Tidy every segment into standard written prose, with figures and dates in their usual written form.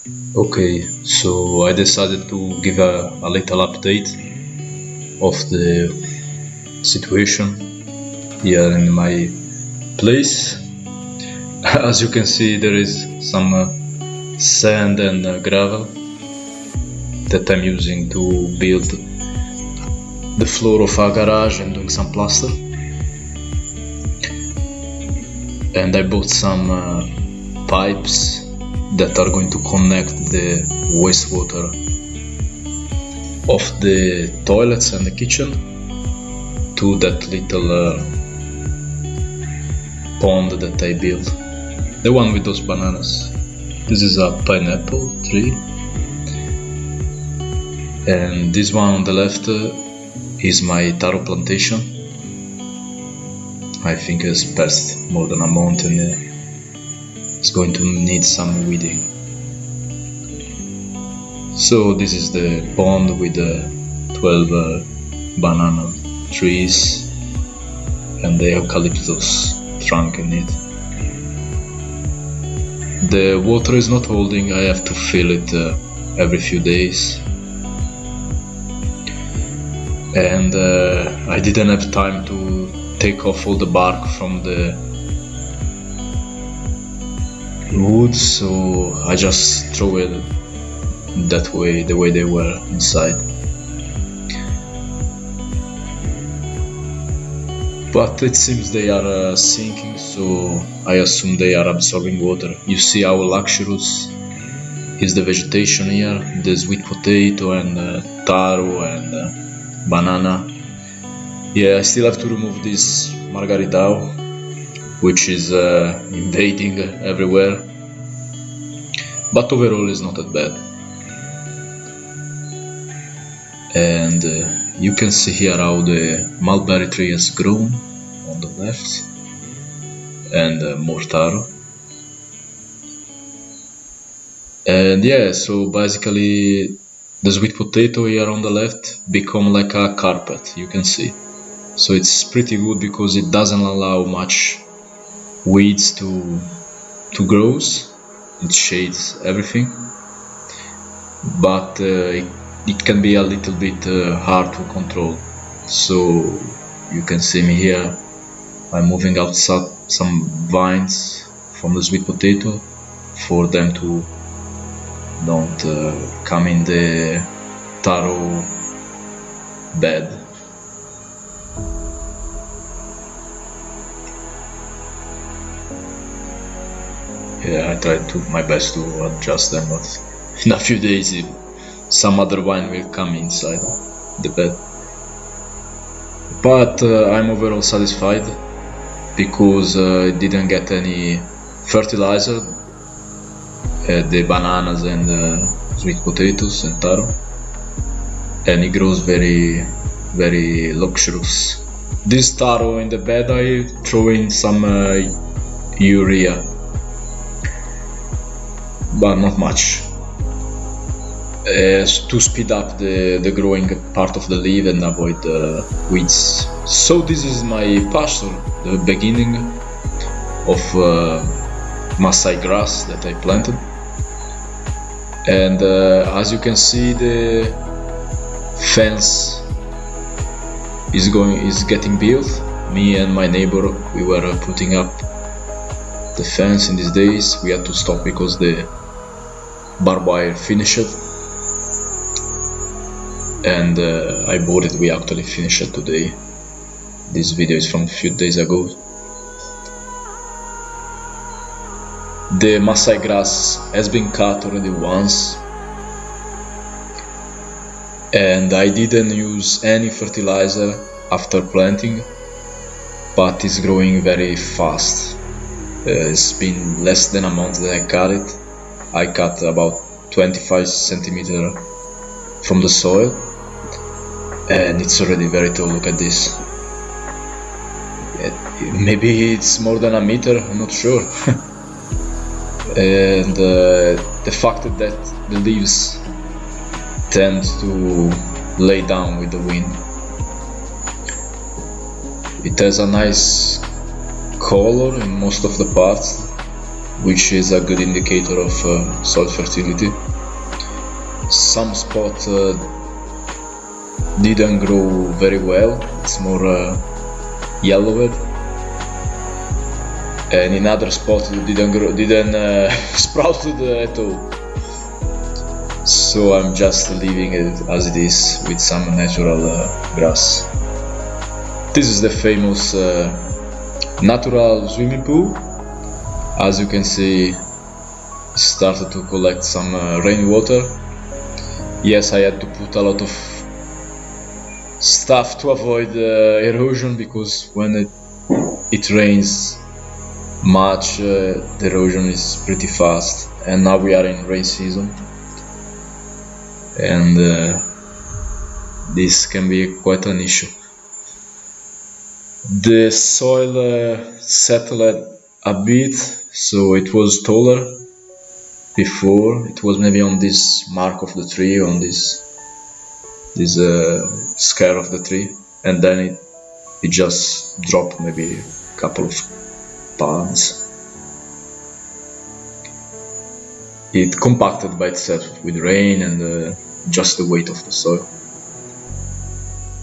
Okay, so I decided to give a little update of the situation here in my place. As you can see, there is some sand and gravel that I'm using to build the floor of a garage and doing some plaster. And I bought some pipes that are going to connect the wastewater of the toilets and the kitchen to that little pond that I built, the one with those bananas. This is a pineapple tree, and this one on the left is my taro plantation. I think it's past more than a month and it's going to need some weeding. So this is the pond with the 12 banana trees and the eucalyptus trunk in it. The water is not holding, I have to fill it every few days. And I didn't have time to take off all the bark from the wood, so I just throw it that way, the way they were inside. But it seems they are sinking, so I assume they are absorbing water. You see how luxurious is the vegetation here, the sweet potato and taro and banana. Yeah, I still have to remove this margaritao, which is invading everywhere, but overall it's not that bad. And you can see here how the mulberry tree has grown on the left, and more taro. And yeah, so basically the sweet potato here on the left become like a carpet, you can see. So it's pretty good because it doesn't allow much weeds to grow. It shades everything, but it can be a little bit hard to control. So you can see me here, I'm moving out some vines from the sweet potato for them to don't come in the taro bed. Yeah, I tried to my best to adjust them, but in a few days some other vine will come inside the bed. But I'm overall satisfied because I didn't get any fertilizer, the bananas and sweet potatoes and taro, and it grows very, very luxurious. This taro in the bed, I throw in some urea, but not much, to speed up the growing part of the leaf and avoid weeds. So this is my pasture, the beginning of Maasai grass that I planted. And as you can see, the fence is getting built. Me and my neighbor, we were putting up the fence in these days. We had to stop because the barbed wire finished, and I bought it. We actually finished it today. This video is from a few days ago. The Maasai grass has been cut already once, and I didn't use any fertilizer after planting, but it's growing very fast. It's been less than a month that I cut it. I cut about 25 centimeters from the soil, and it's already very tall. Look at this. Maybe it's more than a meter, I'm not sure. And the fact that the leaves tend to lay down with the wind. It has a nice color in most of the parts, which is a good indicator of soil fertility. Some spot didn't grow very well, it's more yellowed, and in other spots it didn't sprouted at all. So I'm just leaving it as it is with some natural grass. This is the famous natural swimming pool. As you can see, it started to collect some rainwater. Yes, I had to put a lot of stuff to avoid erosion, because when it rains much, the erosion is pretty fast, and now we are in rain season, and this can be quite an issue. The soil settled a bit, so it was taller. Before it was maybe on this mark of the tree, on this scare of the tree, and then it just dropped maybe a couple of pounds. It compacted by itself with rain and just the weight of the soil.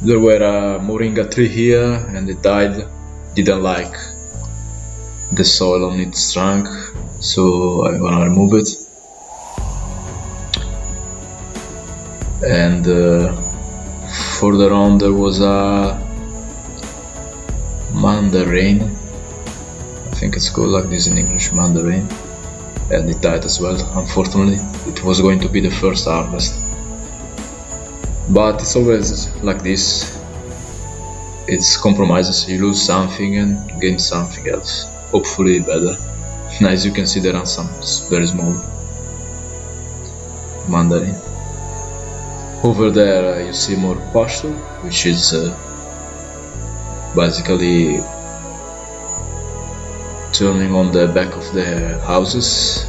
There were a moringa tree here, and it died. Didn't like the soil on its trunk, so I'm gonna remove it. And further on there was a mandarin, I think it's called like this in English, mandarin, and it died as well, unfortunately. It was going to be the first harvest, but it's always like this, it's compromises. You lose something and gain something else, hopefully better. As you can see, there are some very small mandarin. Over there you see more pasture, which is basically turning on the back of the houses,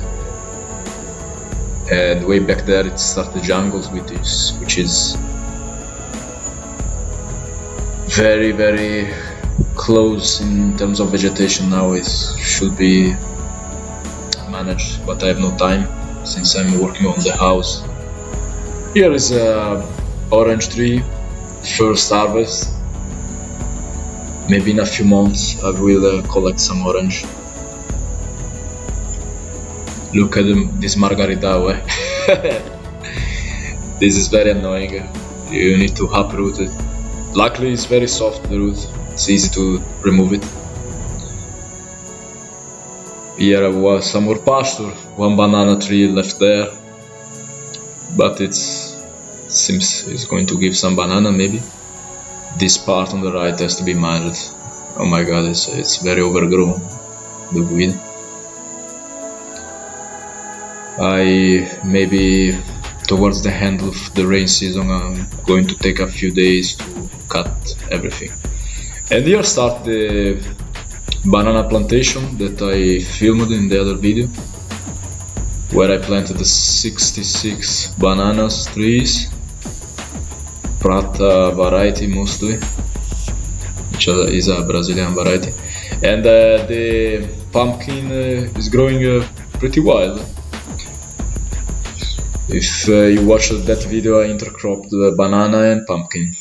and way back there it starts the jungles, which is very, very close in terms of vegetation. Now it should be managed, but I have no time since I'm working on the house. Here is a orange tree, first harvest. Maybe in a few months I will collect some orange. Look at this margaritao, This is very annoying. You need to uproot it. Luckily it's very soft, the root. It's easy to remove it. Here was some more pasture, one banana tree left there, but it seems it's going to give some banana maybe. This part on the right has to be managed. Oh my god, it's very overgrown, the weed. Maybe towards the end of the rain season I'm going to take a few days to cut everything. And here start the banana plantation that I filmed in the other video, where I planted the 66 bananas trees, Prata variety mostly, which is a Brazilian variety, and the pumpkin is growing pretty wild. If you watched that video, I intercropped the banana and pumpkin.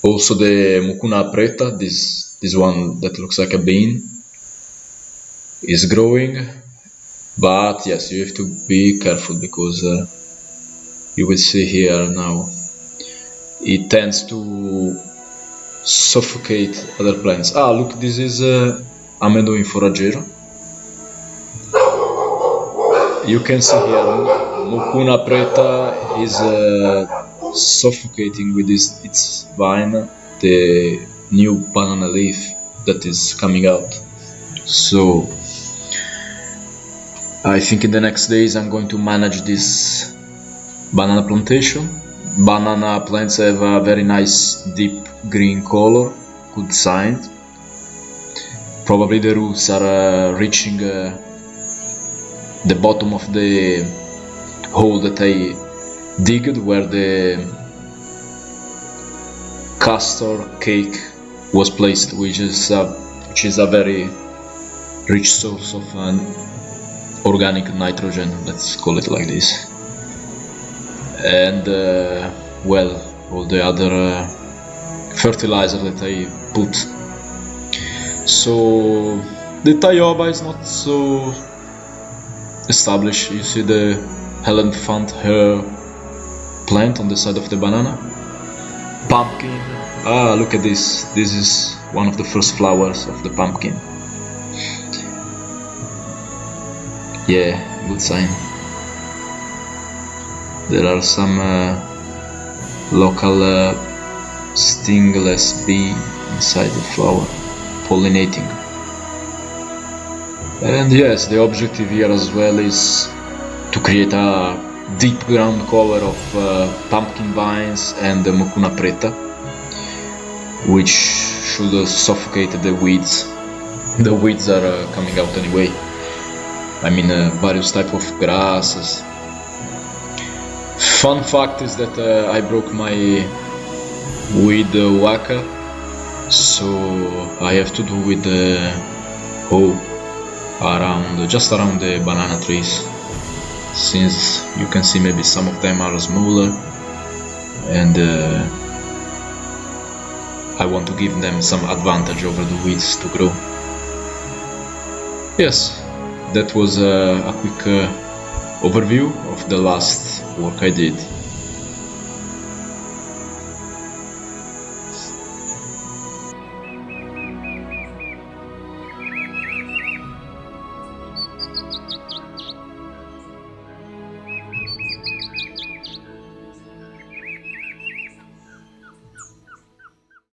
Also the mucuna preta, this one that looks like a bean, is growing, but yes, you have to be careful, because you will see here now it tends to suffocate other plants. Ah, look, this is amendoim forageiro. You can see here mucuna preta is suffocating with its vine the new banana leaf that is coming out. So I think in the next days I'm going to manage this banana plantation. Banana plants have a very nice deep green color, good sign. Probably the roots are reaching the bottom of the hole that I digged, where the castor cake was placed, which is a very rich source of organic nitrogen, let's call it like this. And well, all the other fertilizer that I put. So the taioba is not so established. You see the elephant hair plant on the side of the banana. Pumpkin. Ah, look at this. This is one of the first flowers of the pumpkin. Yeah, good sign. There are some local stingless bee inside the flower, pollinating. And yes, the objective here as well is to create a deep ground cover of pumpkin vines and the mucuna preta, which should suffocate the weeds. The weeds are coming out anyway. I mean, various type of grasses. Fun fact is that I broke my weed whacker, so I have to do with the hoe just around the banana trees, since you can see maybe some of them are smaller, and I want to give them some advantage over the weeds to grow. Yes, that was a quick overview of the last work I did.